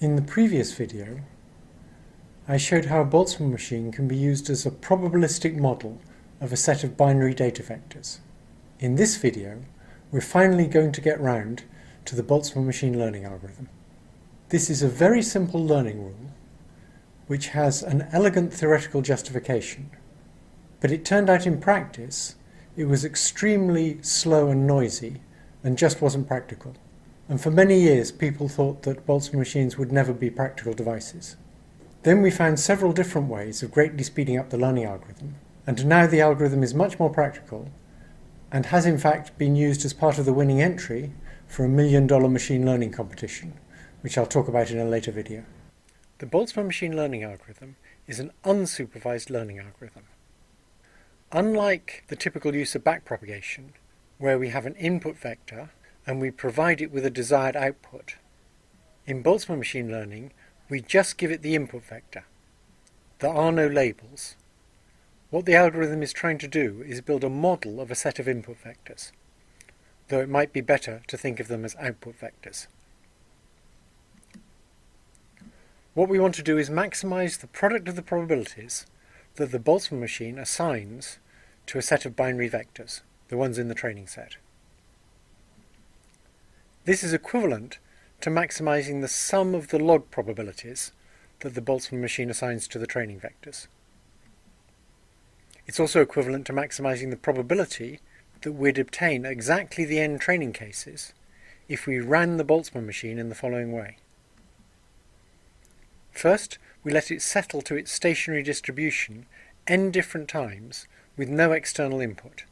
In the previous video, I showed how a Boltzmann machine can be used as a probabilistic model of a set of binary data vectors. In this video, we're finally going to get round to the Boltzmann machine learning algorithm. This is a very simple learning rule which has an elegant theoretical justification, but it turned out in practice it was extremely slow and noisy and just wasn't practical. And for many years people thought that Boltzmann machines would never be practical devices. Then we found several different ways of greatly speeding up the learning algorithm, and now the algorithm is much more practical and has in fact been used as part of the winning entry for a $1 million machine learning competition, which I'll talk about in a later video. The Boltzmann machine learning algorithm is an unsupervised learning algorithm. Unlike the typical use of backpropagation, where we have an input vector and we provide it with a desired output, in Boltzmann machine learning we just give it the input vector. There are no labels. What the algorithm is trying to do is build a model of a set of input vectors, though it might be better to think of them as output vectors. What we want to do is maximize the product of the probabilities that the Boltzmann machine assigns to a set of binary vectors, the ones in the training set. This is equivalent to maximizing the sum of the log probabilities that the Boltzmann machine assigns to the training vectors. It's also equivalent to maximizing the probability that we'd obtain exactly the n training cases if we ran the Boltzmann machine in the following way. First, we let it settle to its stationary distribution n different times with no external input.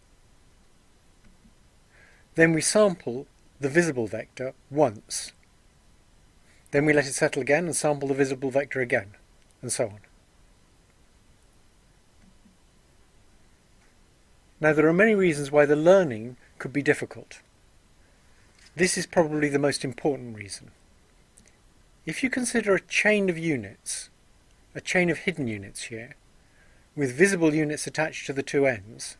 Then we sample the visible vector once. Then we let it settle again and sample the visible vector again, and so on. Now there are many reasons why the learning could be difficult. This is probably the most important reason. If you consider a chain of units, a chain of hidden units here, with visible units attached to the two ends,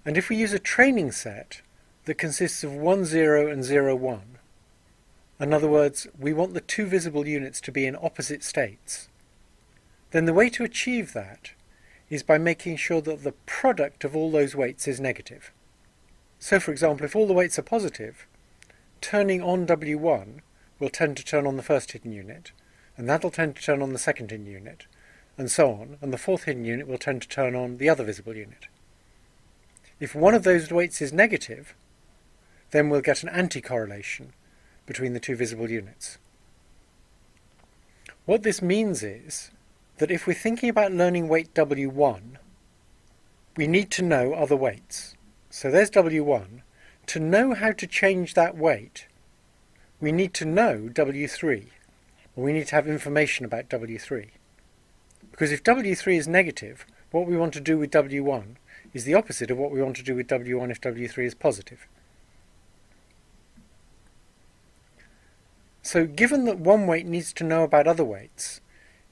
and if we use a training set that consists of 1, 0 and 0, 1, in other words, we want the two visible units to be in opposite states, then the way to achieve that is by making sure that the product of all those weights is negative. So for example, if all the weights are positive, turning on W1 will tend to turn on the first hidden unit, and that'll tend to turn on the second hidden unit, and so on, and the fourth hidden unit will tend to turn on the other visible unit. If one of those weights is negative, then we'll get an anti-correlation between the two visible units. What this means is that if we're thinking about learning weight W1, we need to know other weights. So there's W1. To know how to change that weight, we need to know W3, or we need to have information about W3. Because if W3 is negative, what we want to do with W1 is the opposite of what we want to do with W1 if W3 is positive. So given that one weight needs to know about other weights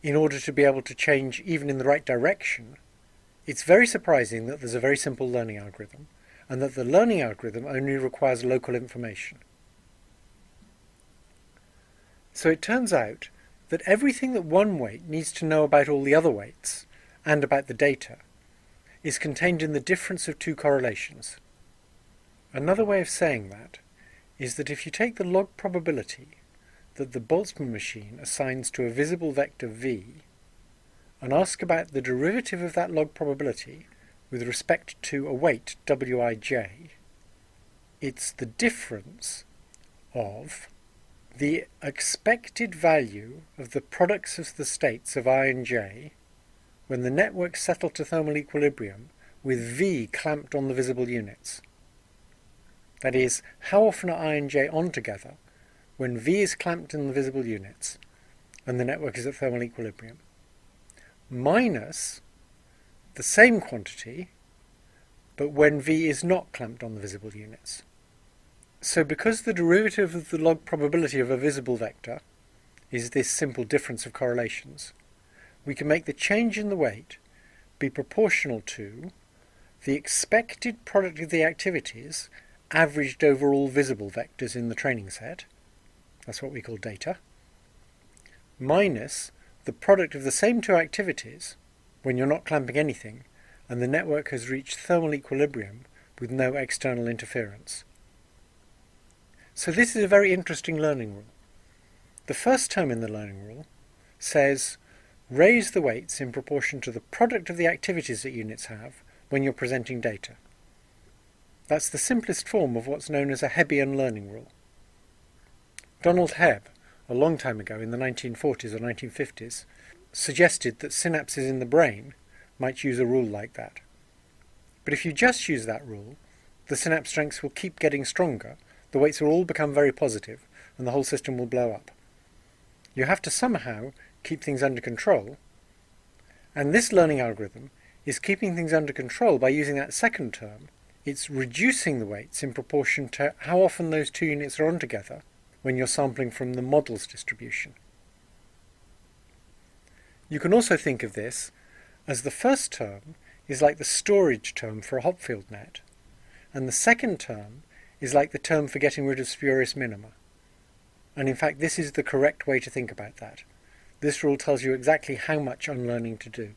in order to be able to change even in the right direction, it's very surprising that there's a very simple learning algorithm, and that the learning algorithm only requires local information. So it turns out that everything that one weight needs to know about all the other weights, and about the data, is contained in the difference of two correlations. Another way of saying that is that if you take the log probability that the Boltzmann machine assigns to a visible vector v, and ask about the derivative of that log probability with respect to a weight wij, it's the difference of the expected value of the products of the states of I and j when the networks settle to thermal equilibrium with v clamped on the visible units. That is, how often are I and j on together when v is clamped in the visible units and the network is at thermal equilibrium, minus the same quantity but when v is not clamped on the visible units. So because the derivative of the log probability of a visible vector is this simple difference of correlations, we can make the change in the weight be proportional to the expected product of the activities averaged over all visible vectors in the training set, that's what we call data, minus the product of the same two activities when you're not clamping anything and the network has reached thermal equilibrium with no external interference. So this is a very interesting learning rule. The first term in the learning rule says raise the weights in proportion to the product of the activities that units have when you're presenting data. That's the simplest form of what's known as a Hebbian learning rule. Donald Hebb, a long time ago in the 1940s or 1950s, suggested that synapses in the brain might use a rule like that. But if you just use that rule, the synapse strengths will keep getting stronger, the weights will all become very positive, and the whole system will blow up. You have to somehow keep things under control, and this learning algorithm is keeping things under control by using that second term. It's reducing the weights in proportion to how often those two units are on together when you're sampling from the model's distribution. You can also think of this as the first term is like the storage term for a Hopfield net, and the second term is like the term for getting rid of spurious minima. And in fact, this is the correct way to think about that. This rule tells you exactly how much unlearning to do.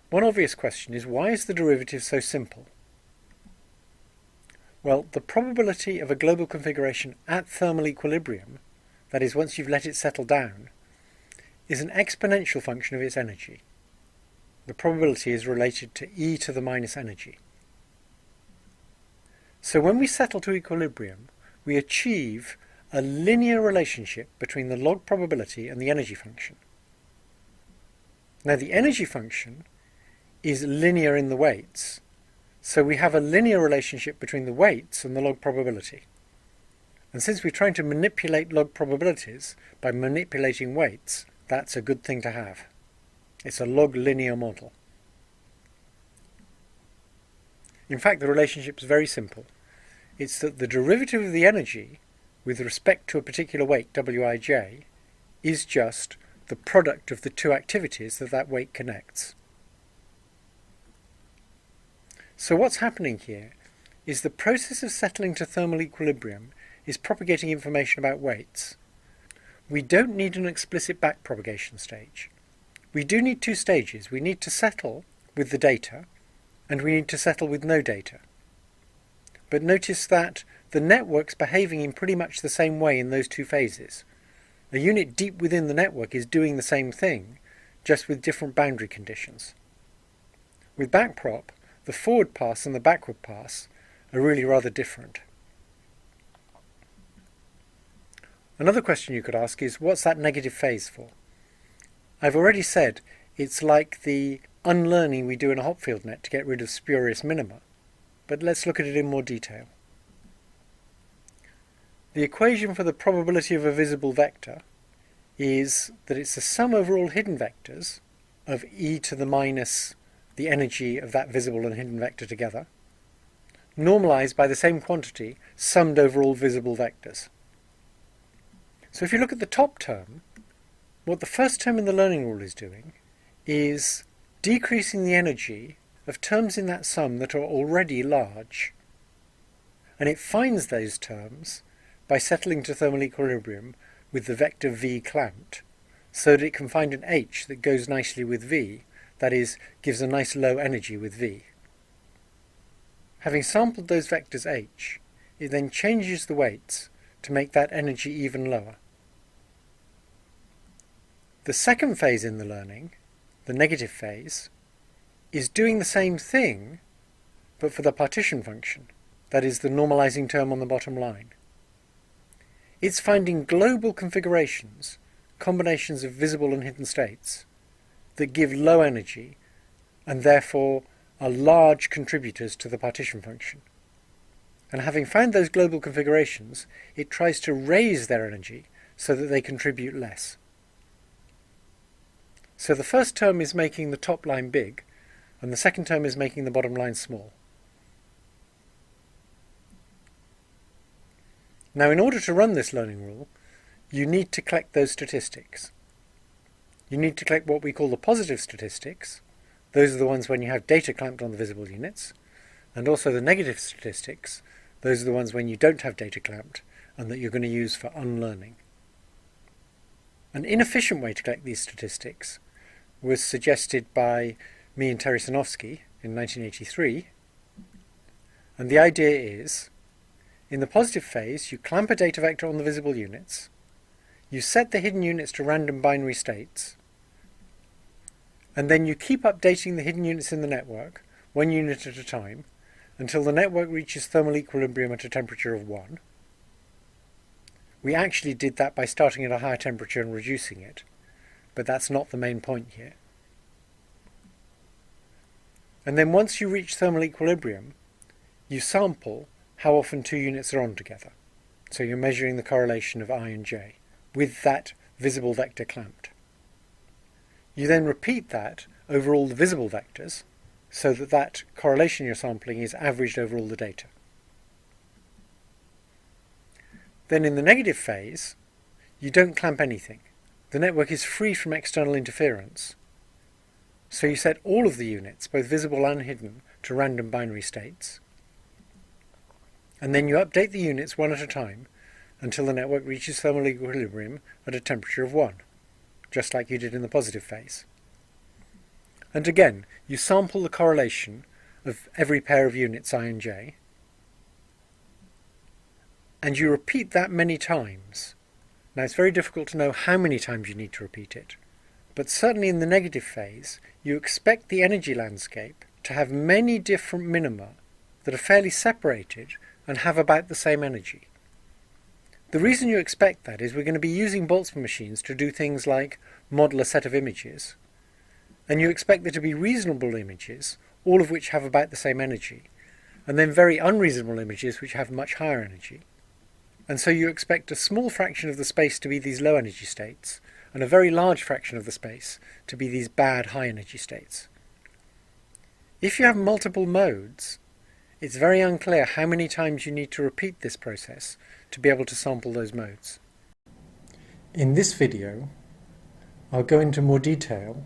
One obvious question is, why is the derivative so simple? Well, the probability of a global configuration at thermal equilibrium, that is, once you've let it settle down, is an exponential function of its energy. The probability is related to e to the minus energy. So when we settle to equilibrium, we achieve a linear relationship between the log probability and the energy function. Now the energy function is linear in the weights, so we have a linear relationship between the weights and the log probability. And since we're trying to manipulate log probabilities by manipulating weights, that's a good thing to have. It's a log linear model. In fact, the relationship is very simple. It's that the derivative of the energy with respect to a particular weight, wij, is just the product of the two activities that that weight connects. So what's happening here is the process of settling to thermal equilibrium is propagating information about weights. We don't need an explicit backpropagation stage. We do need two stages. We need to settle with the data, and we need to settle with no data. But notice that the network's behaving in pretty much the same way in those two phases. A unit deep within the network is doing the same thing, just with different boundary conditions. With backprop, the forward pass and the backward pass are really rather different. Another question you could ask is, what's that negative phase for? I've already said it's like the unlearning we do in a Hopfield net to get rid of spurious minima, but let's look at it in more detail. The equation for the probability of a visible vector is that it's the sum over all hidden vectors of e to the minus the energy of that visible and hidden vector together, normalized by the same quantity summed over all visible vectors. So if you look at the top term, what the first term in the learning rule is doing is decreasing the energy of terms in that sum that are already large, and it finds those terms by settling to thermal equilibrium with the vector v clamped, so that it can find an h that goes nicely with v, that is, gives a nice low energy with v. Having sampled those vectors h, it then changes the weights to make that energy even lower. The second phase in the learning, the negative phase, is doing the same thing, but for the partition function, that is, the normalizing term on the bottom line. It's finding global configurations, combinations of visible and hidden states, that give low energy and therefore are large contributors to the partition function. And having found those global configurations, it tries to raise their energy so that they contribute less. So the first term is making the top line big, and the second term is making the bottom line small. Now, in order to run this learning rule, you need to collect those statistics. You need to collect what we call the positive statistics. Those are the ones when you have data clamped on the visible units, and also the negative statistics. Those are the ones when you don't have data clamped and that you're going to use for unlearning. An inefficient way to collect these statistics was suggested by me and Terry Sinofsky in 1983. And the idea is, in the positive phase, you clamp a data vector on the visible units, you set the hidden units to random binary states, and then you keep updating the hidden units in the network, 1 unit at a time, until the network reaches thermal equilibrium at a temperature of 1. We actually did that by starting at a higher temperature and reducing it, but that's not the main point here. And then once you reach thermal equilibrium, you sample how often 2 units are on together. So you're measuring the correlation of I and j with that visible vector clamped. You then repeat that over all the visible vectors, so that that correlation you're sampling is averaged over all the data. Then in the negative phase, you don't clamp anything. The network is free from external interference. So you set all of the units, both visible and hidden, to random binary states. And then you update the units 1 at a time until the network reaches thermal equilibrium at a temperature of 1, just like you did in the positive phase. And again, you sample the correlation of every pair of units I and j, and you repeat that many times. Now it's very difficult to know how many times you need to repeat it, but certainly in the negative phase, you expect the energy landscape to have many different minima that are fairly separated and have about the same energy. The reason you expect that is we're going to be using Boltzmann machines to do things like model a set of images, and you expect there to be reasonable images, all of which have about the same energy, and then very unreasonable images which have much higher energy. And so you expect a small fraction of the space to be these low energy states, and a very large fraction of the space to be these bad high energy states. If you have multiple modes, it's very unclear how many times you need to repeat this process to be able to sample those modes. In this video, I'll go into more detail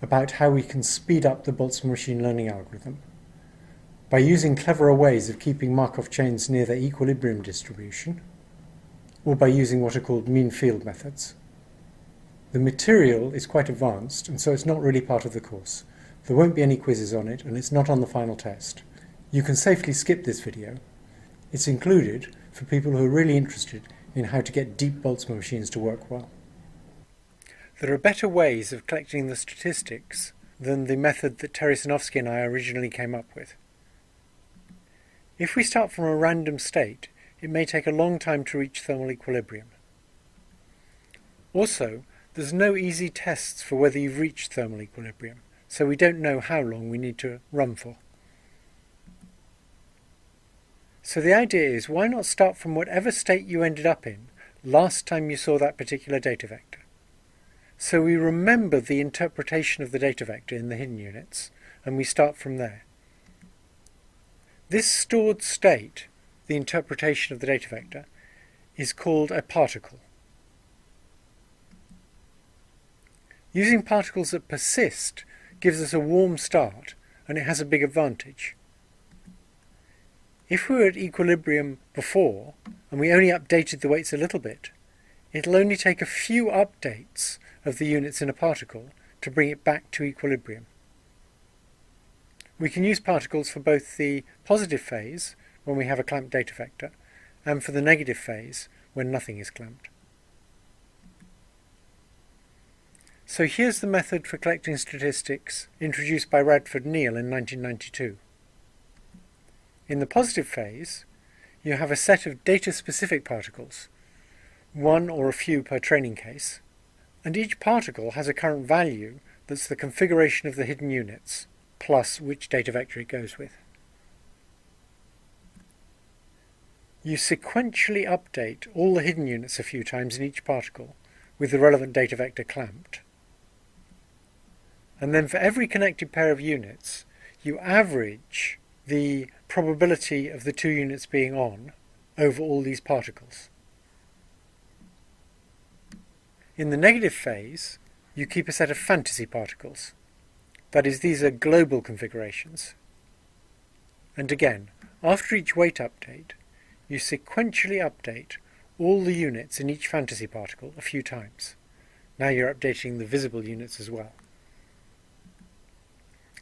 about how we can speed up the Boltzmann machine learning algorithm by using cleverer ways of keeping Markov chains near their equilibrium distribution, or by using what are called mean field methods. The material is quite advanced, and so it's not really part of the course. There won't be any quizzes on it, and it's not on the final test. You can safely skip this video. It's included for people who are really interested in how to get deep Boltzmann machines to work well. There are better ways of collecting the statistics than the method that Terry Sinofsky and I originally came up with. If we start from a random state, it may take a long time to reach thermal equilibrium. Also, there's no easy tests for whether you've reached thermal equilibrium, so we don't know how long we need to run for. So the idea is, why not start from whatever state you ended up in last time you saw that particular data vector? So we remember the interpretation of the data vector in the hidden units, and we start from there. This stored state, the interpretation of the data vector, is called a particle. Using particles that persist gives us a warm start, and it has a big advantage. If we were at equilibrium before, and we only updated the weights a little bit, it'll only take a few updates of the units in a particle to bring it back to equilibrium. We can use particles for both the positive phase, when we have a clamped data vector, and for the negative phase, when nothing is clamped. So here's the method for collecting statistics introduced by Radford Neal in 1992. In the positive phase, you have a set of data-specific particles, one or a few per training case, and each particle has a current value that's the configuration of the hidden units, plus which data vector it goes with. You sequentially update all the hidden units a few times in each particle with the relevant data vector clamped. And then for every connected pair of units, you average the probability of the 2 units being on over all these particles. In the negative phase, you keep a set of fantasy particles. That is, these are global configurations. And again, after each weight update, you sequentially update all the units in each fantasy particle a few times, Now you're updating the visible units as well.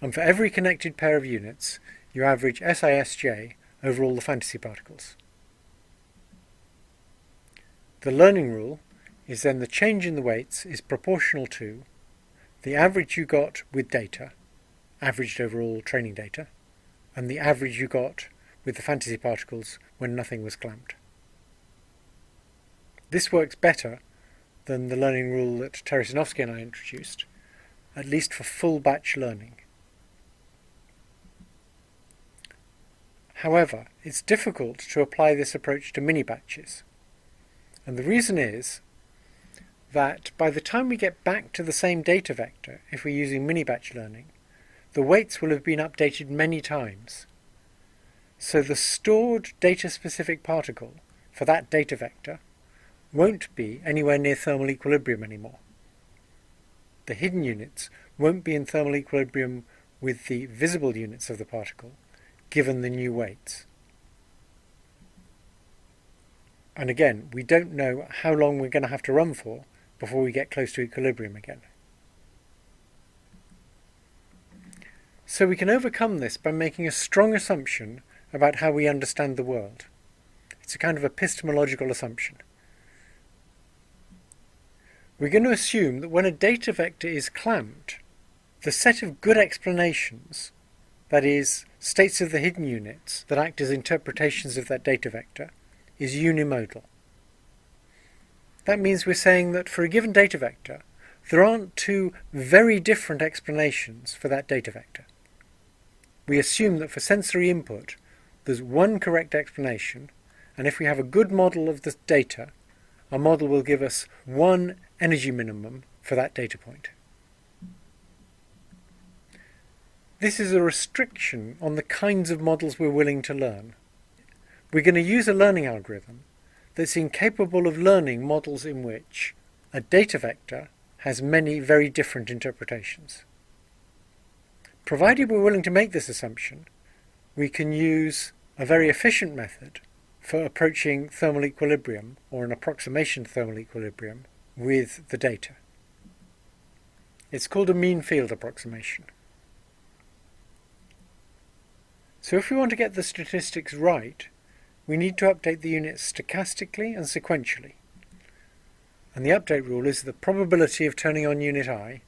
And for every connected pair of units, you average SISJ over all the fantasy particles. The learning rule is then the change in the weights is proportional to the average you got with data, averaged over all training data, and the average you got with the fantasy particles when nothing was clamped. This works better than the learning rule that Teresinovsky and I introduced, at least for full batch learning. However, it's difficult to apply this approach to mini batches. And the reason is that by the time we get back to the same data vector, if we're using mini batch learning, the weights will have been updated many times. So the stored data-specific particle for that data vector won't be anywhere near thermal equilibrium anymore. The hidden units won't be in thermal equilibrium with the visible units of the particle, given the new weights. And again, we don't know how long we're going to have to run for before we get close to equilibrium again. So we can overcome this by making a strong assumption about how we understand the world. It's a kind of epistemological assumption. We're going to assume that when a data vector is clamped, the set of good explanations, that is, states of the hidden units that act as interpretations of that data vector, is unimodal. That means we're saying that for a given data vector, there aren't two very different explanations for that data vector. We assume that for sensory input, there's one correct explanation, and if we have a good model of the data, our model will give us one energy minimum for that data point. This is a restriction on the kinds of models we're willing to learn. We're going to use a learning algorithm that's incapable of learning models in which a data vector has many very different interpretations. Provided we're willing to make this assumption, we can use a very efficient method for approaching thermal equilibrium, or an approximation to thermal equilibrium, with the data. It's called a mean field approximation. So if we want to get the statistics right, we need to update the units stochastically and sequentially. And the update rule is the probability of turning on unit I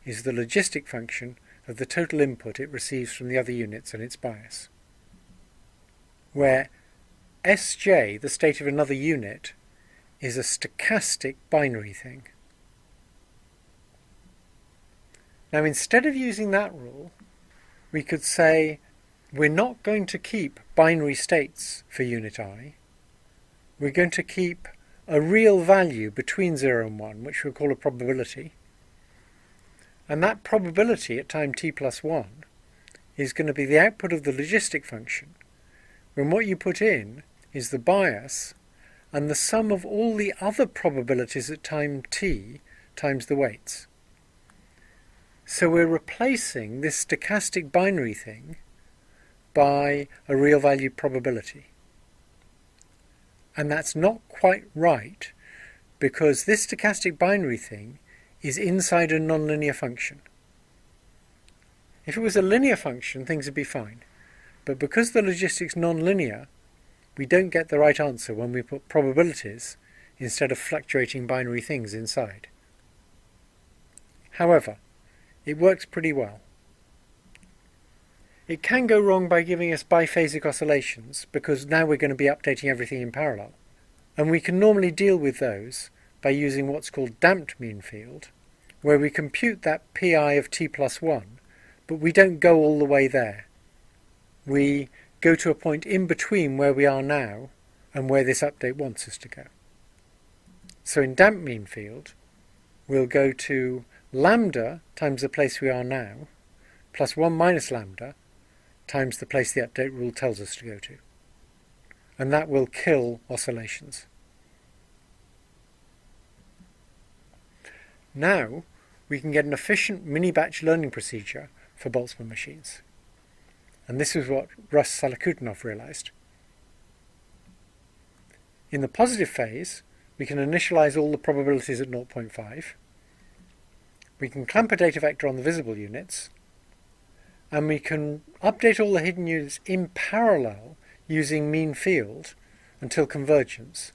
is the logistic function of the total input it receives from the other units and its bias, where Sj, the state of another unit, is a stochastic binary thing. Now, instead of using that rule, we could say we're not going to keep binary states for unit I. We're going to keep a real value between 0 and 1, which we'll call a probability. And that probability at time t plus 1 is going to be the output of the logistic function, when what you put in is the bias and the sum of all the other probabilities at time t times the weights. So we're replacing this stochastic binary thing by a real value probability. And that's not quite right, because this stochastic binary thing is inside a nonlinear function. If it was a linear function, things would be fine. But because the logistic's nonlinear, we don't get the right answer when we put probabilities instead of fluctuating binary things inside. However, it works pretty well. It can go wrong by giving us biphasic oscillations, because now we're going to be updating everything in parallel. And we can normally deal with those by using what's called damped mean field, where we compute that pi of t plus 1, but we don't go all the way there. We go to a point in between where we are now and where this update wants us to go. So in damped mean field, we'll go to lambda times the place we are now, plus 1 minus lambda times the place the update rule tells us to go to. And that will kill oscillations. Now we can get an efficient mini-batch learning procedure for Boltzmann machines. And this is what Russ Salakutinov realized. In the positive phase, we can initialize all the probabilities at 0.5. We can clamp a data vector on the visible units, and we can update all the hidden units in parallel using mean field until convergence.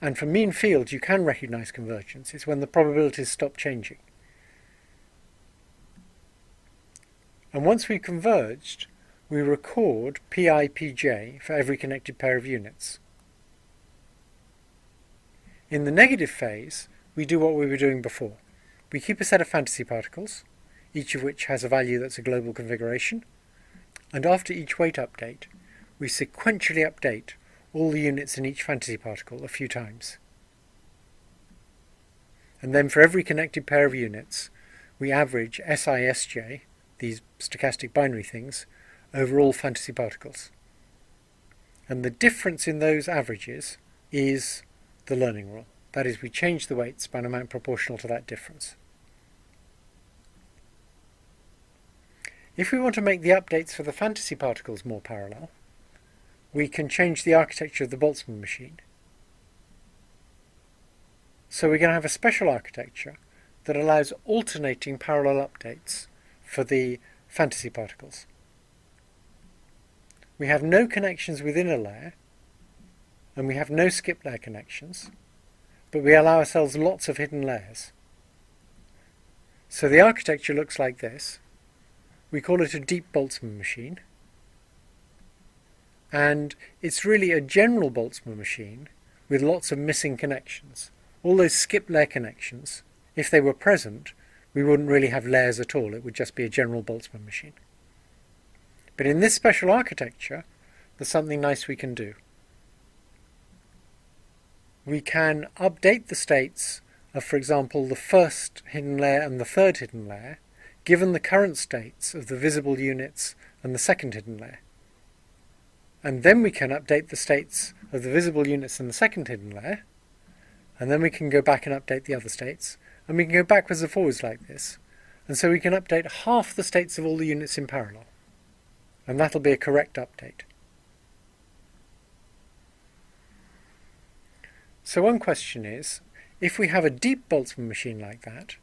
And for mean field, you can recognize convergence. It's when the probabilities stop changing. And once we've converged, we record pi pj for every connected pair of units. In the negative phase, we do what we were doing before. We keep a set of fantasy particles, each of which has a value that's a global configuration, and after each weight update, we sequentially update all the units in each fantasy particle a few times. And then for every connected pair of units, we average SI/SJ, these stochastic binary things, over all fantasy particles. And the difference in those averages is the learning rule. That is, we change the weights by an amount proportional to that difference. If we want to make the updates for the fantasy particles more parallel, we can change the architecture of the Boltzmann machine. So we're going to have a special architecture that allows alternating parallel updates for the fantasy particles. We have no connections within a layer, and we have no skip layer connections, but we allow ourselves lots of hidden layers. So the architecture looks like this. We call it a deep Boltzmann machine, and it's really a general Boltzmann machine with lots of missing connections. All those skip layer connections, if they were present, we wouldn't really have layers at all. It would just be a general Boltzmann machine. But in this special architecture, there's something nice we can do. We can update the states of, for example, the first hidden layer and the third hidden layer, given the current states of the visible units and the second hidden layer. And then we can update the states of the visible units and the second hidden layer, and then we can go back and update the other states, and we can go backwards and forwards like this. And so we can update half the states of all the units in parallel. And that'll be a correct update. So one question is, if we have a deep Boltzmann machine like that,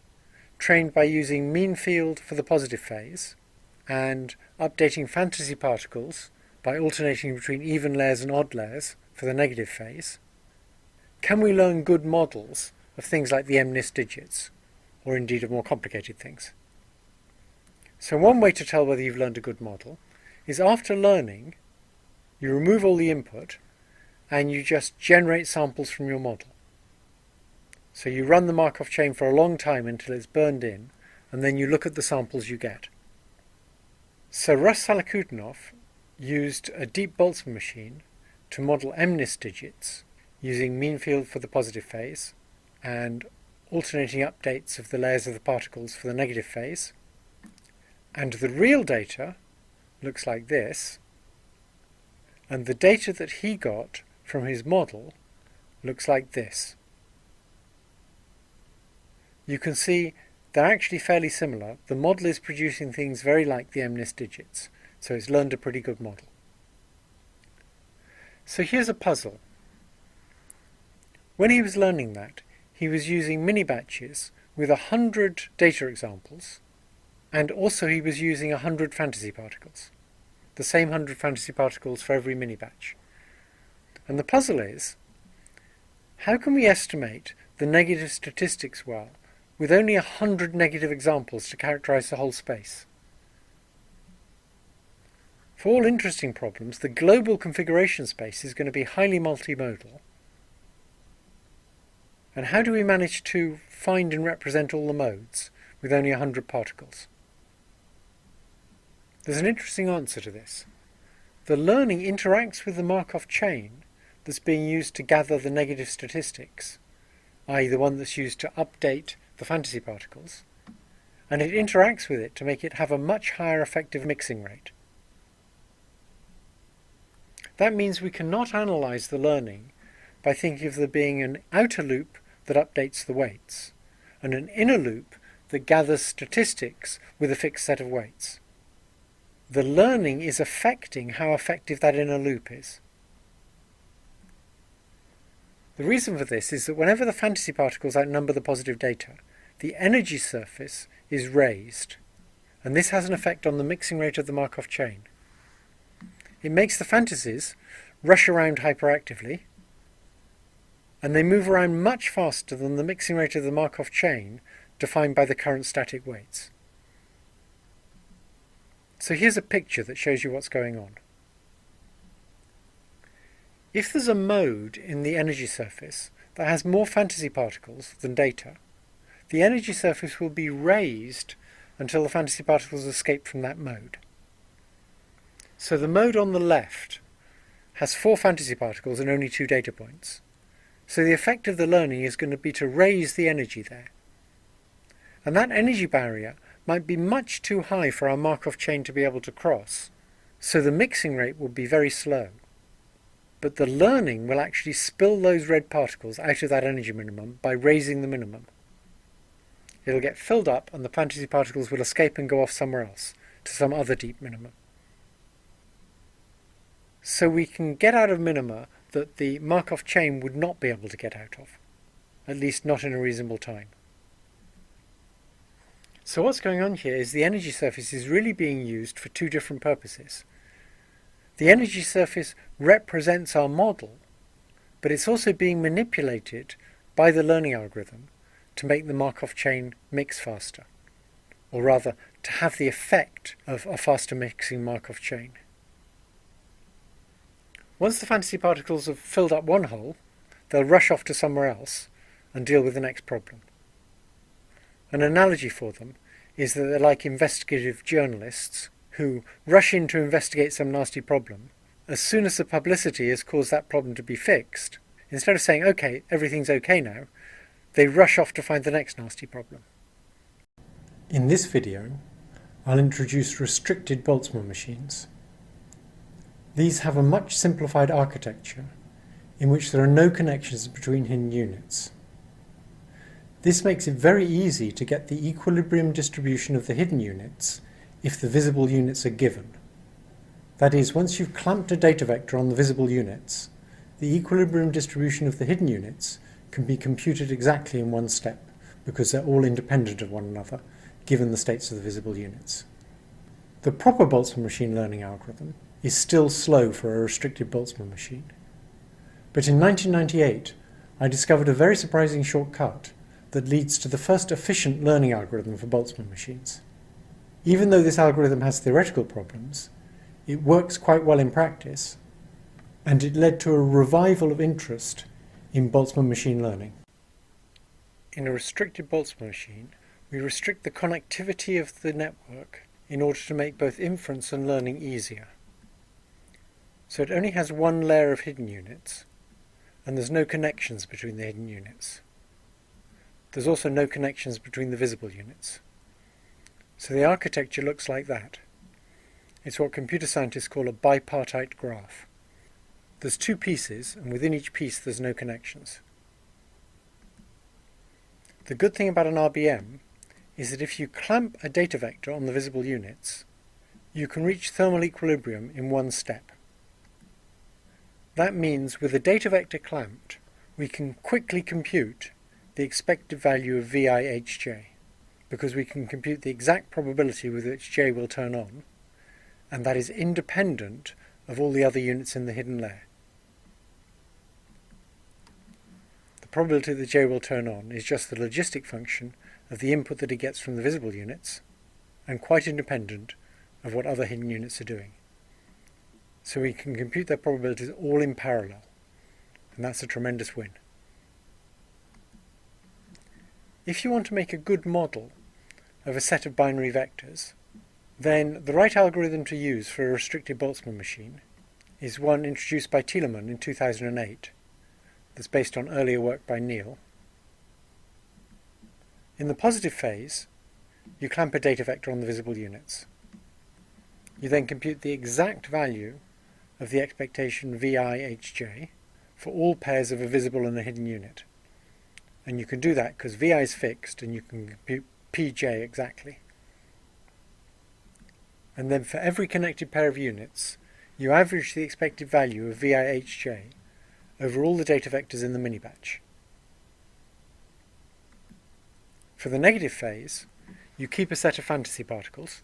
trained by using mean field for the positive phase, and updating fantasy particles by alternating between even layers and odd layers for the negative phase, can we learn good models of things like the MNIST digits, or indeed of more complicated things? So one way to tell whether you've learned a good model is after learning, you remove all the input and you just generate samples from your model. So you run the Markov chain for a long time until it's burned in, and then you look at the samples you get. So Russ Salakutinov used a deep Boltzmann machine to model MNIST digits using mean field for the positive phase and alternating updates of the layers of the particles for the negative phase. And the real data looks like this, and the data that he got from his model looks like this. You can see they're actually fairly similar. The model is producing things very like the MNIST digits, so it's learned a pretty good model. So here's a puzzle. When he was learning that, he was using mini batches with 100 data examples, and also he was using 100 fantasy particles. The same 100 fantasy particles for every mini batch. And the puzzle is, how can we estimate the negative statistics well with only 100 negative examples to characterize the whole space? For all interesting problems, the global configuration space is going to be highly multimodal. And how do we manage to find and represent all the modes with only 100 particles? There's an interesting answer to this. The learning interacts with the Markov chain that's being used to gather the negative statistics, i.e. the one that's used to update the fantasy particles, and it interacts with it to make it have a much higher effective mixing rate. That means we cannot analyze the learning by thinking of there being an outer loop that updates the weights, and an inner loop that gathers statistics with a fixed set of weights. The learning is affecting how effective that inner loop is. The reason for this is that whenever the fantasy particles outnumber the positive data, the energy surface is raised, and this has an effect on the mixing rate of the Markov chain. It makes the fantasies rush around hyperactively, and they move around much faster than the mixing rate of the Markov chain defined by the current static weights. So here's a picture that shows you what's going on. If there's a mode in the energy surface that has more fantasy particles than data, the energy surface will be raised until the fantasy particles escape from that mode. So the mode on the left has 4 fantasy particles and only 2 data points. So the effect of the learning is going to be to raise the energy there. And that energy barrier might be much too high for our Markov chain to be able to cross, so the mixing rate will be very slow. But the learning will actually spill those red particles out of that energy minimum by raising the minimum. It'll get filled up and the fantasy particles will escape and go off somewhere else, to some other deep minimum. So we can get out of minima that the Markov chain would not be able to get out of, at least not in a reasonable time. So what's going on here is the energy surface is really being used for 2 different purposes. The energy surface represents our model, but it's also being manipulated by the learning algorithm to make the Markov chain mix faster, or rather to have the effect of a faster mixing Markov chain. Once the fantasy particles have filled up one hole, they'll rush off to somewhere else and deal with the next problem. An analogy for them is that they're like investigative journalists who rush in to investigate some nasty problem. As soon as the publicity has caused that problem to be fixed, instead of saying, okay, everything's okay now, they rush off to find the next nasty problem. In this video, I'll introduce restricted Boltzmann machines. These have a much simplified architecture in which there are no connections between hidden units. This makes it very easy to get the equilibrium distribution of the hidden units if the visible units are given. That is, once you've clamped a data vector on the visible units, the equilibrium distribution of the hidden units can be computed exactly in one step, because they're all independent of one another, given the states of the visible units. The proper Boltzmann machine learning algorithm is still slow for a restricted Boltzmann machine. But in 1998, I discovered a very surprising shortcut that leads to the first efficient learning algorithm for Boltzmann machines. Even though this algorithm has theoretical problems, it works quite well in practice, and it led to a revival of interest in Boltzmann machine learning. In a restricted Boltzmann machine, we restrict the connectivity of the network in order to make both inference and learning easier. So it only has one layer of hidden units, and there's no connections between the hidden units. There's also no connections between the visible units. So the architecture looks like that. It's what computer scientists call a bipartite graph. There's 2 pieces, and within each piece there's no connections. The good thing about an RBM is that if you clamp a data vector on the visible units, you can reach thermal equilibrium in one step. That means with a data vector clamped, we can quickly compute the expected value of VIHJ, because we can compute the exact probability with which J will turn on, and that is independent of all the other units in the hidden layer. The probability that J will turn on is just the logistic function of the input that it gets from the visible units, and quite independent of what other hidden units are doing. So we can compute their probabilities all in parallel, and that's a tremendous win. If you want to make a good model of a set of binary vectors, then the right algorithm to use for a restricted Boltzmann machine is one introduced by Thielemann in 2008, that's based on earlier work by Neal. In the positive phase, you clamp a data vector on the visible units. You then compute the exact value of the expectation VIHJ for all pairs of a visible and a hidden unit. And you can do that because VI is fixed and you can compute PJ exactly. And then for every connected pair of units, you average the expected value of VIHJ over all the data vectors in the mini-batch. For the negative phase, you keep a set of fantasy particles,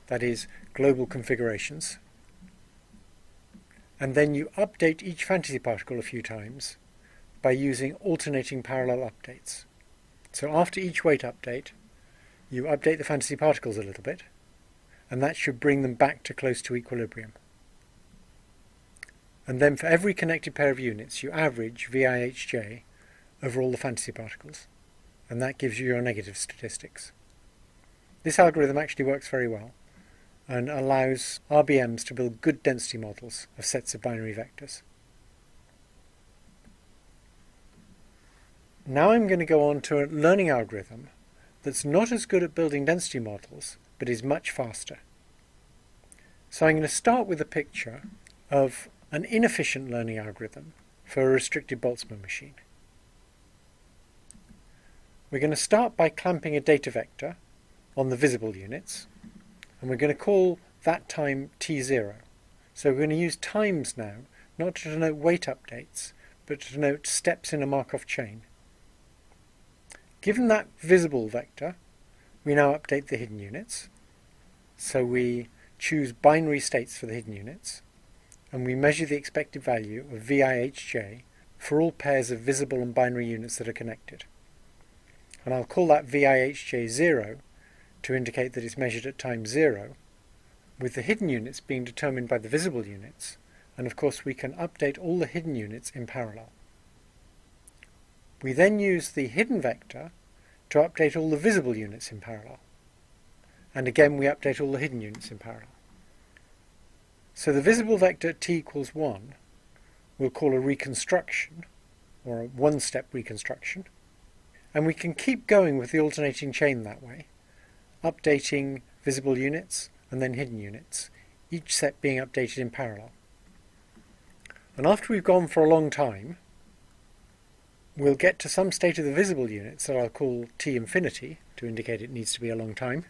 that is, global configurations, and then you update each fantasy particle a few times by using alternating parallel updates. So after each weight update, you update the fantasy particles a little bit, and that should bring them back to close to equilibrium. And then for every connected pair of units, you average VIHJ over all the fantasy particles, and that gives you your negative statistics. This algorithm actually works very well and allows RBMs to build good density models of sets of binary vectors. Now I'm going to go on to a learning algorithm that's not as good at building density models, but is much faster. So I'm going to start with a picture of an inefficient learning algorithm for a restricted Boltzmann machine. We're going to start by clamping a data vector on the visible units, and we're going to call that time t0. So we're going to use times now, not to denote weight updates, but to denote steps in a Markov chain. Given that visible vector, we now update the hidden units. So we choose binary states for the hidden units, and we measure the expected value of VIHJ for all pairs of visible and binary units that are connected. And I'll call that VIHJ 0 to indicate that it's measured at time 0, with the hidden units being determined by the visible units, and of course we can update all the hidden units in parallel. We then use the hidden vector to update all the visible units in parallel. And again we update all the hidden units in parallel. So the visible vector t equals 1 we'll call a reconstruction, or a one-step reconstruction. And we can keep going with the alternating chain that way, updating visible units and then hidden units, each set being updated in parallel. And after we've gone for a long time, we'll get to some state of the visible units that I'll call T infinity to indicate it needs to be a long time,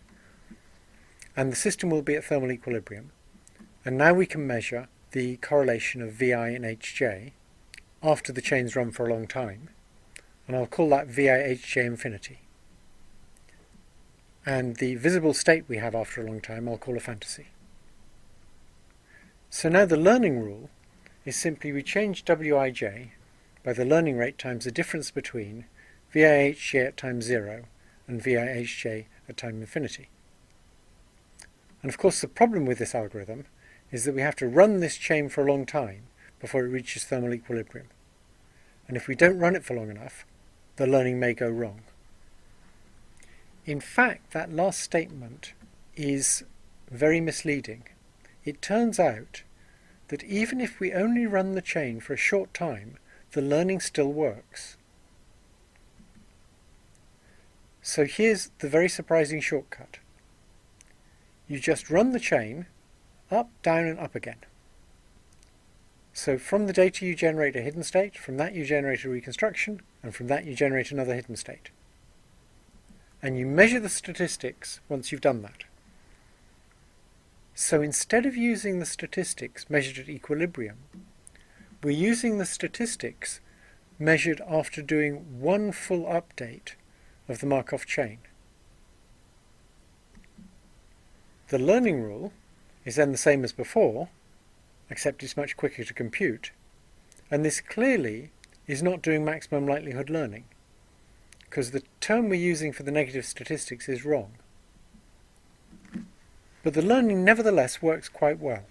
and the system will be at thermal equilibrium. And now we can measure the correlation of VI and HJ after the chain's run for a long time, and I'll call that VIHJ infinity. And the visible state we have after a long time I'll call a fantasy. So now the learning rule is simply we change Wij by the learning rate times the difference between VIHJ at time 0 and VIHJ at time infinity. And of course the problem with this algorithm is that we have to run this chain for a long time before it reaches thermal equilibrium. And if we don't run it for long enough, the learning may go wrong. In fact, that last statement is very misleading. It turns out that even if we only run the chain for a short time, the learning still works. So here's the very surprising shortcut. You just run the chain up, down and up again. So from the data you generate a hidden state, from that you generate a reconstruction, and from that you generate another hidden state. And you measure the statistics once you've done that. So instead of using the statistics measured at equilibrium, we're using the statistics measured after doing one full update of the Markov chain. The learning rule is then the same as before, except it's much quicker to compute, and this clearly is not doing maximum likelihood learning, because the term we're using for the negative statistics is wrong. But the learning nevertheless works quite well.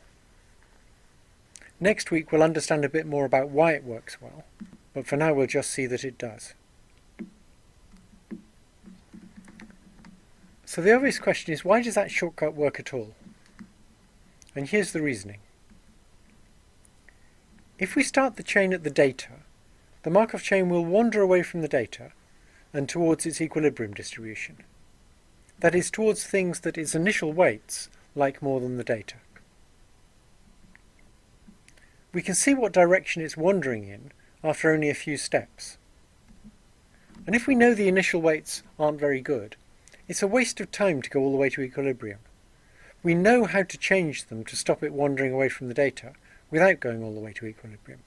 Next week we'll understand a bit more about why it works well, but for now we'll just see that it does. So the obvious question is, why does that shortcut work at all? And here's the reasoning. If we start the chain at the data, the Markov chain will wander away from the data and towards its equilibrium distribution. That is, towards things that its initial weights like more than the data. We can see what direction it's wandering in after only a few steps. And if we know the initial weights aren't very good, it's a waste of time to go all the way to equilibrium. We know how to change them to stop it wandering away from the data without going all the way to equilibrium.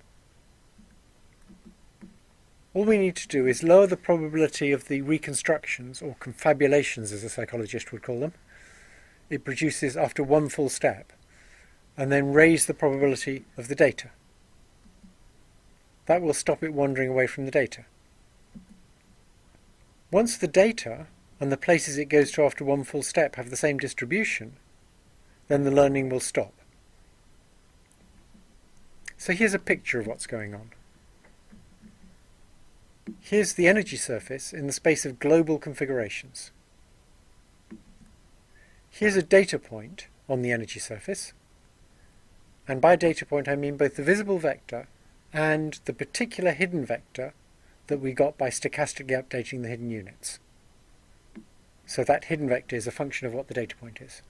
All we need to do is lower the probability of the reconstructions, or confabulations as a psychologist would call them, it produces after one full step, and then raise the probability of the data. That will stop it wandering away from the data. Once the data and the places it goes to after one full step have the same distribution, then the learning will stop. So here's a picture of what's going on. Here's the energy surface in the space of global configurations. Here's a data point on the energy surface, and by data point I mean both the visible vector and the particular hidden vector that we got by stochastically updating the hidden units. So that hidden vector is a function of what the data point is.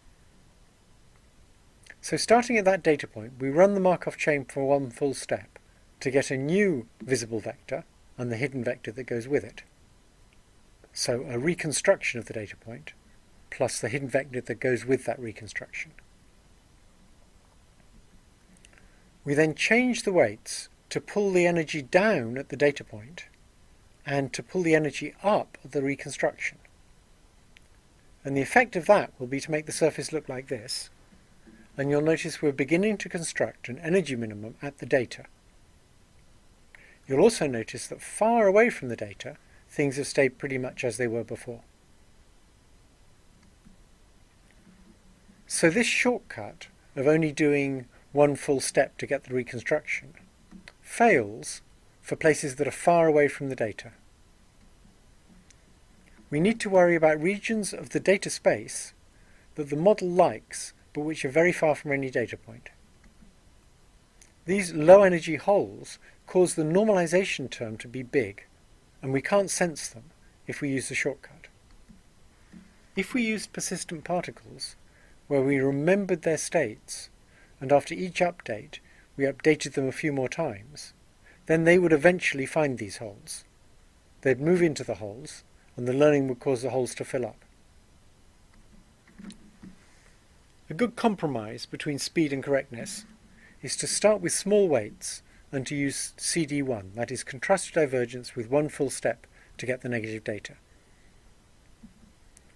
So starting at that data point, we run the Markov chain for one full step to get a new visible vector and the hidden vector that goes with it. So a reconstruction of the data point plus the hidden vector that goes with that reconstruction. We then change the weights to pull the energy down at the data point and to pull the energy up at the reconstruction. And the effect of that will be to make the surface look like this. And you'll notice we're beginning to construct an energy minimum at the data. You'll also notice that far away from the data, things have stayed pretty much as they were before. So this shortcut of only doing one full step to get the reconstruction fails for places that are far away from the data. We need to worry about regions of the data space that the model likes but which are very far from any data point. These low energy holes cause the normalization term to be big, and we can't sense them if we use the shortcut. If we used persistent particles, where we remembered their states, and after each update we updated them a few more times, then they would eventually find these holes. They'd move into the holes, and the learning would cause the holes to fill up. A good compromise between speed and correctness is to start with small weights and to use CD1, that is contrastive divergence with one full step to get the negative data.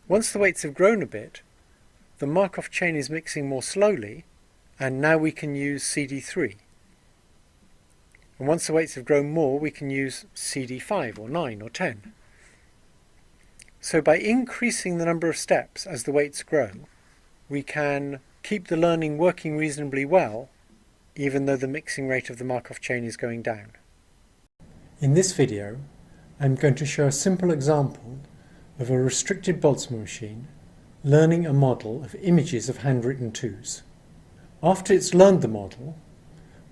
Once the weights have grown a bit, the Markov chain is mixing more slowly, and now we can use CD3. And once the weights have grown more, we can use CD5 or 9 or 10. So by increasing the number of steps as the weights grow, we can keep the learning working reasonably well, even though the mixing rate of the Markov chain is going down. In this video, I'm going to show a simple example of a restricted Boltzmann machine learning a model of images of handwritten twos. After it's learned the model,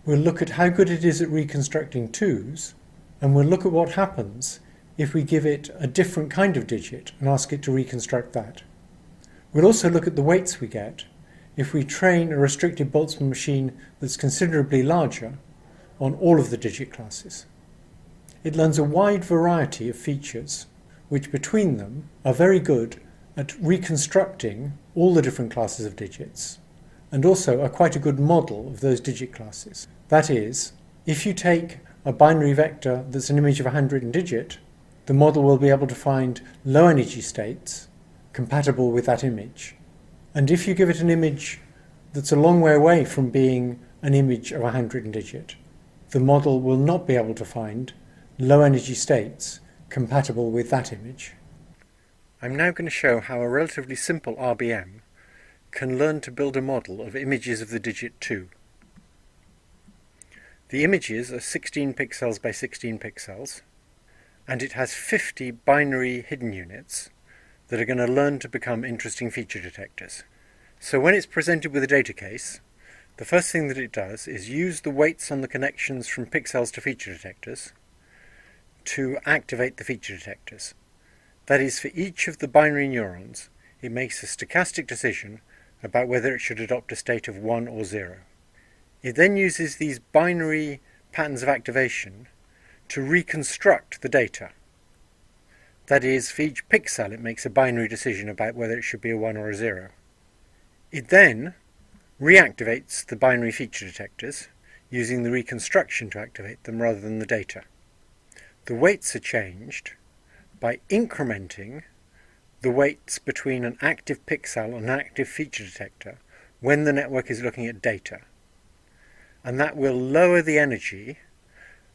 we'll look at how good it is at reconstructing twos, and we'll look at what happens if we give it a different kind of digit and ask it to reconstruct that. We'll also look at the weights we get if we train a restricted Boltzmann machine that's considerably larger on all of the digit classes. It learns a wide variety of features, which between them are very good at reconstructing all the different classes of digits, and also are quite a good model of those digit classes. That is, if you take a binary vector that's an image of a handwritten digit, the model will be able to find low energy states compatible with that image. And if you give it an image that's a long way away from being an image of a handwritten digit, the model will not be able to find low energy states compatible with that image. I'm now going to show how a relatively simple RBM can learn to build a model of images of the digit 2. The images are 16 pixels by 16 pixels, and it has 50 binary hidden units that are going to learn to become interesting feature detectors. So when it's presented with a data case, the first thing that it does is use the weights on the connections from pixels to feature detectors to activate the feature detectors. That is, for each of the binary neurons, it makes a stochastic decision about whether it should adopt a state of 1 or 0. It then uses these binary patterns of activation to reconstruct the data. That is, for each pixel it makes a binary decision about whether it should be a 1 or a 0. It then reactivates the binary feature detectors, using the reconstruction to activate them rather than the data. The weights are changed by incrementing the weights between an active pixel and an active feature detector when the network is looking at data. And that will lower the energy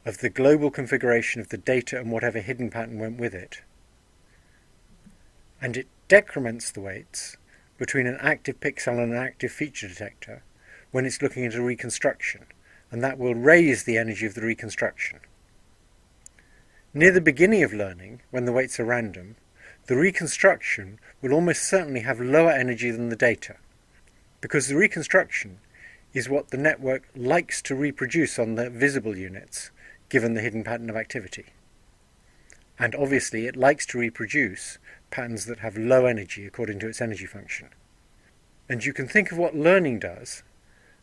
of the global configuration of the data and whatever hidden pattern went with it. And it decrements the weights between an active pixel and an active feature detector when it's looking at a reconstruction, and that will raise the energy of the reconstruction. Near the beginning of learning, when the weights are random, the reconstruction will almost certainly have lower energy than the data, because the reconstruction is what the network likes to reproduce on the visible units, given the hidden pattern of activity. And obviously it likes to reproduce patterns that have low energy according to its energy function. And you can think of what learning does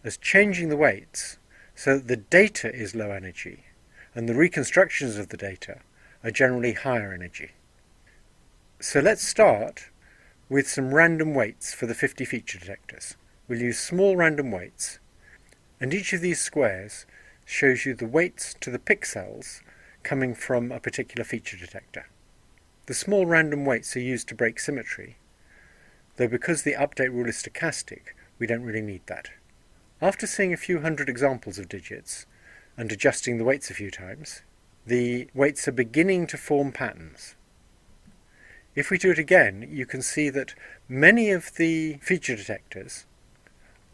as changing the weights so that the data is low energy and the reconstructions of the data are generally higher energy. So let's start with some random weights for the 50 feature detectors. We'll use small random weights, and each of these squares shows you the weights to the pixels coming from a particular feature detector. The small random weights are used to break symmetry, though because the update rule is stochastic, we don't really need that. After seeing a few hundred examples of digits and adjusting the weights a few times, the weights are beginning to form patterns. If we do it again, you can see that many of the feature detectors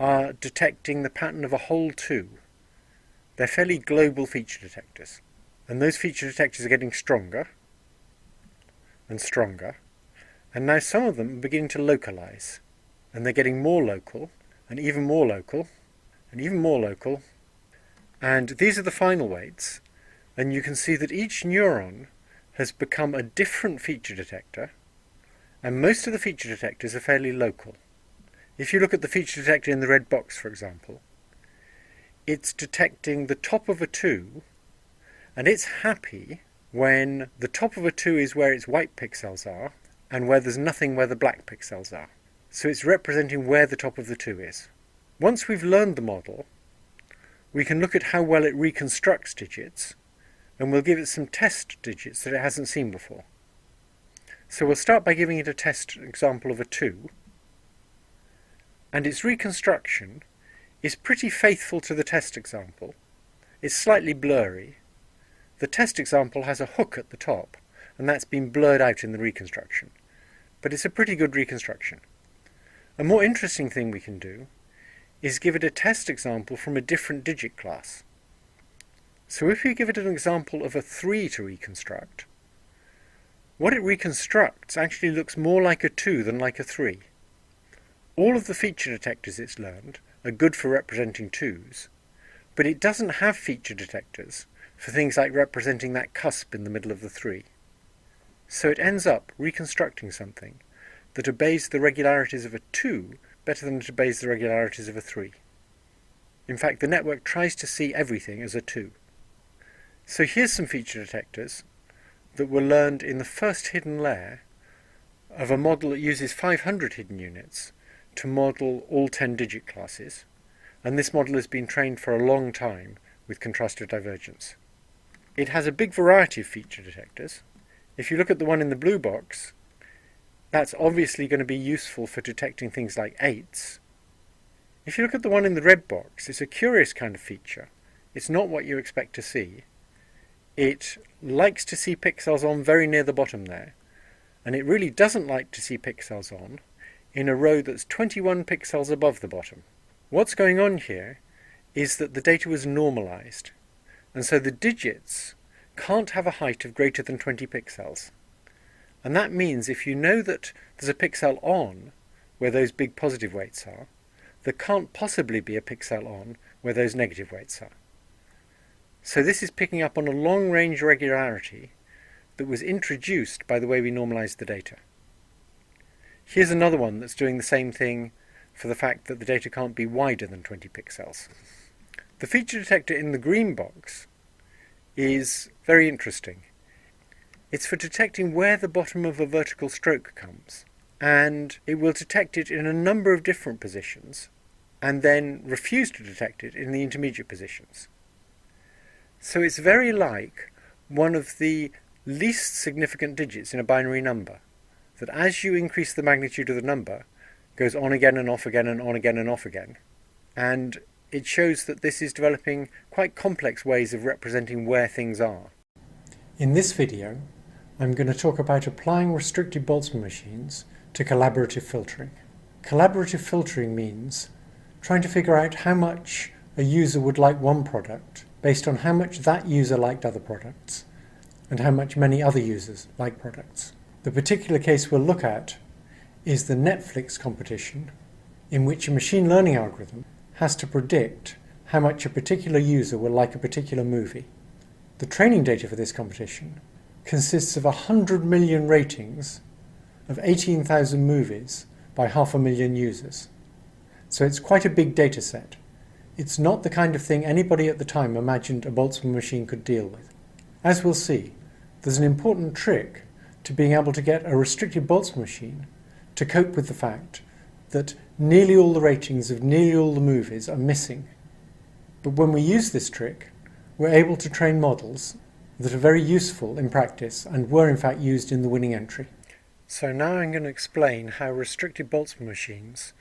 are detecting the pattern of a whole 2. They're fairly global feature detectors, and those feature detectors are getting stronger and stronger, and now some of them are beginning to localize, and they're getting more local, and even more local, and even more local, and these are the final weights, and you can see that each neuron has become a different feature detector, and most of the feature detectors are fairly local. If you look at the feature detector in the red box, for example, it's detecting the top of a 2, and it's happy when the top of a 2 is where its white pixels are, and where there's nothing where the black pixels are. So it's representing where the top of the 2 is. Once we've learned the model, we can look at how well it reconstructs digits, and we'll give it some test digits that it hasn't seen before. So we'll start by giving it a test example of a 2, and its reconstruction is pretty faithful to the test example. It's slightly blurry. The test example has a hook at the top, and that's been blurred out in the reconstruction. But it's a pretty good reconstruction. A more interesting thing we can do is give it a test example from a different digit class. So if we give it an example of a 3 to reconstruct, what it reconstructs actually looks more like a 2 than like a 3. All of the feature detectors it's learned are good for representing 2s, but it doesn't have feature detectors for things like representing that cusp in the middle of the 3. So it ends up reconstructing something that obeys the regularities of a 2 better than it obeys the regularities of a 3. In fact, the network tries to see everything as a 2. So here's some feature detectors that were learned in the first hidden layer of a model that uses 500 hidden units to model all 10 digit classes, and this model has been trained for a long time with contrastive divergence. It has a big variety of feature detectors. If you look at the one in the blue box, that's obviously going to be useful for detecting things like 8s. If you look at the one in the red box, it's a curious kind of feature. It's not what you expect to see. It likes to see pixels on very near the bottom there, and it really doesn't like to see pixels on in a row that's 21 pixels above the bottom. What's going on here is that the data was normalized, and so the digits can't have a height of greater than 20 pixels. And that means if you know that there's a pixel on where those big positive weights are, there can't possibly be a pixel on where those negative weights are. So this is picking up on a long-range regularity that was introduced by the way we normalized the data. Here's another one that's doing the same thing for the fact that the data can't be wider than 20 pixels. The feature detector in the green box is very interesting. It's for detecting where the bottom of a vertical stroke comes, and it will detect it in a number of different positions and then refuse to detect it in the intermediate positions. So it's very like one of the least significant digits in a binary number, that as you increase the magnitude of the number, goes on again and off again and on again and off again. And it shows that this is developing quite complex ways of representing where things are. In this video, I'm going to talk about applying restricted Boltzmann machines to collaborative filtering. Collaborative filtering means trying to figure out how much a user would like one product based on how much that user liked other products and how much many other users like products. The particular case we'll look at is the Netflix competition, in which a machine learning algorithm has to predict how much a particular user will like a particular movie. The training data for this competition consists of 100 million ratings of 18,000 movies by 500,000 users. So it's quite a big data set. It's not the kind of thing anybody at the time imagined a Boltzmann machine could deal with. As we'll see, there's an important trick to being able to get a restricted Boltzmann machine to cope with the fact that nearly all the ratings of nearly all the movies are missing. But when we use this trick, we're able to train models that are very useful in practice and were in fact used in the winning entry. So now I'm going to explain how restricted Boltzmann machines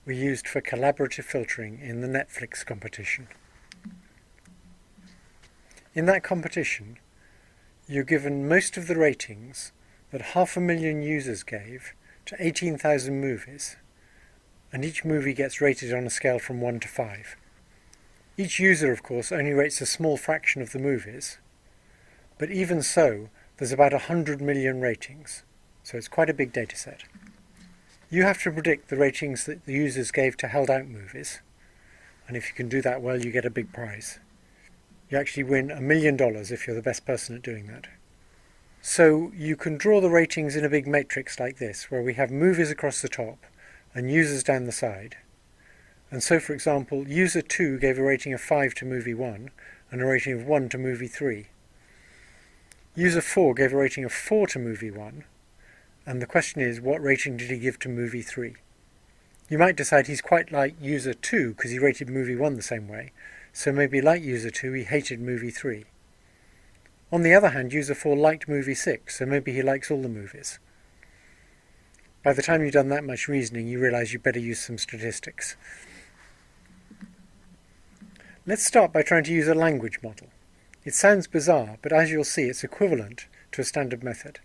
were used for collaborative filtering in the Netflix competition. In that competition, you're given most of the ratings that 500,000 users gave to 18,000 movies, and each movie gets rated on a scale from 1 to 5. Each user, of course, only rates a small fraction of the movies, but even so, there's about 100 million ratings, so it's quite a big data set. You have to predict the ratings that the users gave to held-out movies, and if you can do that well, you get a big prize. You actually win $1 million if you're the best person at doing that. So you can draw the ratings in a big matrix like this, where we have movies across the top and users down the side. And so, for example, user 2 gave a rating of 5 to movie 1 and a rating of 1 to movie 3. User 4 gave a rating of 4 to movie 1, and the question is, what rating did he give to movie 3? You might decide he's quite like user 2 because he rated movie 1 the same way, so maybe like user 2 he hated movie 3. On the other hand, user 4 liked movie 6, so maybe he likes all the movies. By the time you've done that much reasoning, you realise you better use some statistics. Let's start by trying to use a language model. It sounds bizarre, but as you'll see, it's equivalent to a standard method.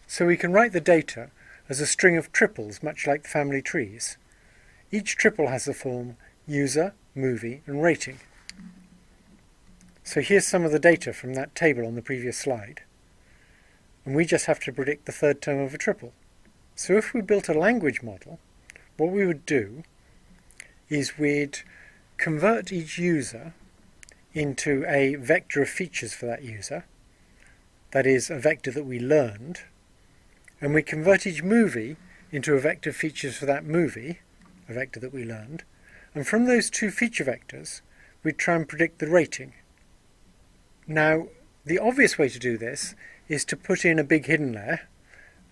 So we can write the data as a string of triples, much like the family trees. Each triple has the form user, movie, and rating. So here's some of the data from that table on the previous slide. And we just have to predict the third term of a triple. So if we built a language model, what we would do is we'd convert each user into a vector of features for that user, that is, a vector that we learned, and we convert each movie into a vector of features for that movie, a vector that we learned, and from those two feature vectors, we'd try and predict the rating. Now, the obvious way to do this is to put in a big hidden layer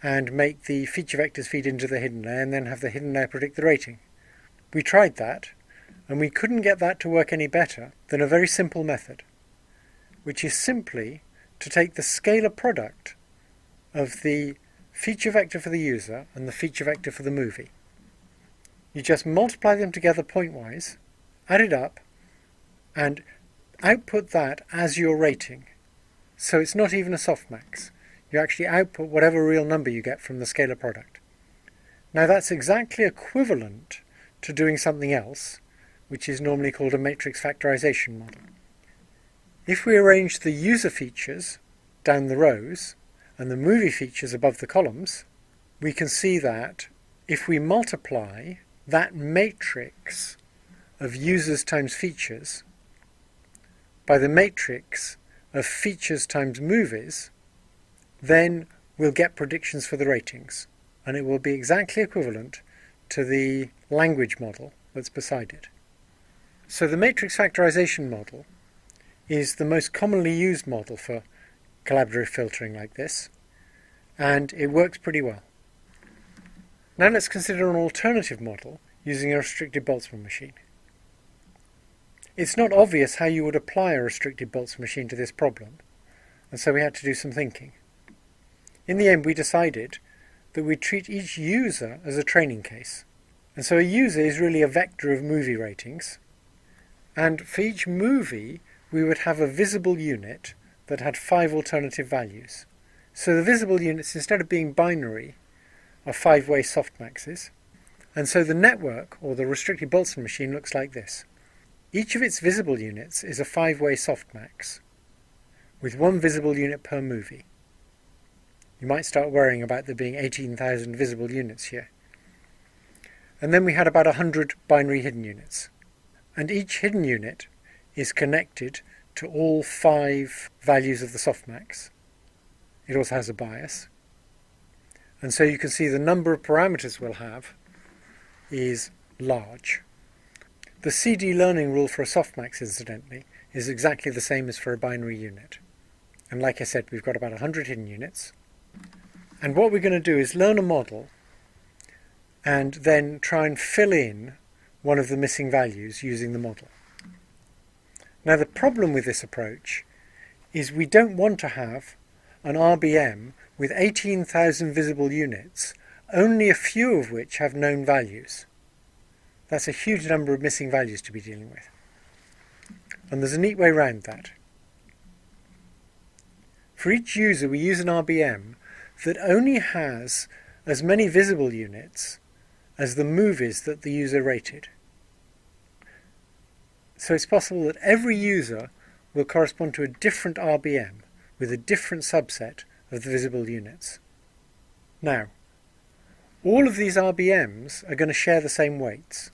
and make the feature vectors feed into the hidden layer and then have the hidden layer predict the rating. We tried that, and we couldn't get that to work any better than a very simple method, which is simply to take the scalar product of the feature vector for the user and the feature vector for the movie. You just multiply them together pointwise, add it up, and output that as your rating. So it's not even a softmax. You actually output whatever real number you get from the scalar product. Now that's exactly equivalent to doing something else, which is normally called a matrix factorization model. If we arrange the user features down the rows and the movie features above the columns, we can see that if we multiply that matrix of users times features by the matrix of features times movies, then we'll get predictions for the ratings, and it will be exactly equivalent to the language model that's beside it. So the matrix factorization model is the most commonly used model for collaborative filtering like this, and it works pretty well. Now let's consider an alternative model using a restricted Boltzmann machine. It's not obvious how you would apply a restricted Boltzmann machine to this problem, and so we had to do some thinking. In the end, we decided that we'd treat each user as a training case. And so a user is really a vector of movie ratings. And for each movie, we would have a visible unit that had 5 alternative values. So the visible units, instead of being binary, are 5-way softmaxes. And so the network, or the restricted Boltzmann machine, looks like this. Each of its visible units is a 5-way softmax, with 1 visible unit per movie. You might start worrying about there being 18,000 visible units here. And then we had about 100 binary hidden units. And each hidden unit is connected to all 5 values of the softmax. It also has a bias. And so you can see the number of parameters we'll have is large. The CD learning rule for a softmax, incidentally, is exactly the same as for a binary unit. And like I said, we've got about 100 hidden units. And what we're going to do is learn a model and then try and fill in one of the missing values using the model. Now the problem with this approach is we don't want to have an RBM with 18,000 visible units, only a few of which have known values. That's a huge number of missing values to be dealing with. And there's a neat way around that. For each user, we use an RBM that only has as many visible units as the movies that the user rated. So it's possible that every user will correspond to a different RBM with a different subset of the visible units. Now, all of these RBMs are going to share the same weights.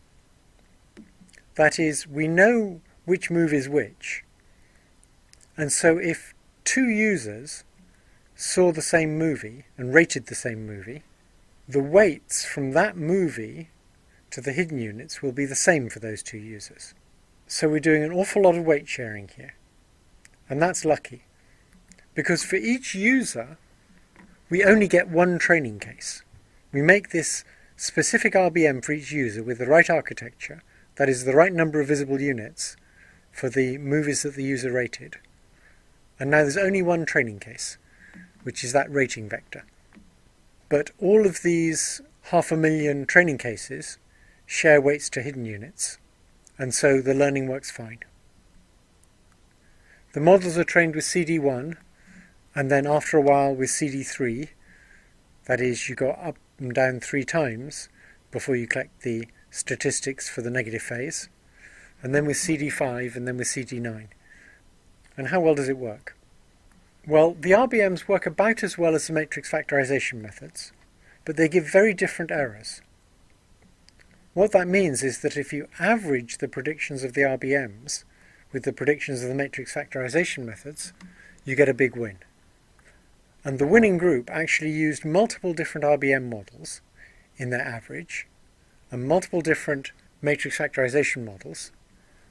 That is, we know which movie is which, and so if 2 users saw the same movie and rated the same movie, the weights from that movie to the hidden units will be the same for those 2 users. So we're doing an awful lot of weight sharing here. And that's lucky, because for each user, we only get 1 training case. We make this specific RBM for each user with the right architecture, that is the right number of visible units for the movies that the user rated. And now there's only 1 training case, which is that rating vector. But all of these 500,000 training cases share weights to hidden units, and so the learning works fine. The models are trained with CD1, and then after a while with CD3. That is, you go up and down 3 times before you collect the statistics for the negative phase, and then with CD5, and then with CD9. And how well does it work? Well, the RBMs work about as well as the matrix factorization methods, but they give very different errors. What that means is that if you average the predictions of the RBMs with the predictions of the matrix factorization methods, you get a big win. And the winning group actually used multiple different RBM models in their average, and multiple different matrix factorization models,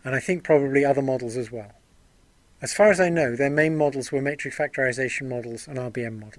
and I think probably other models as well. As far as I know, their main models were matrix factorization models and RBM models.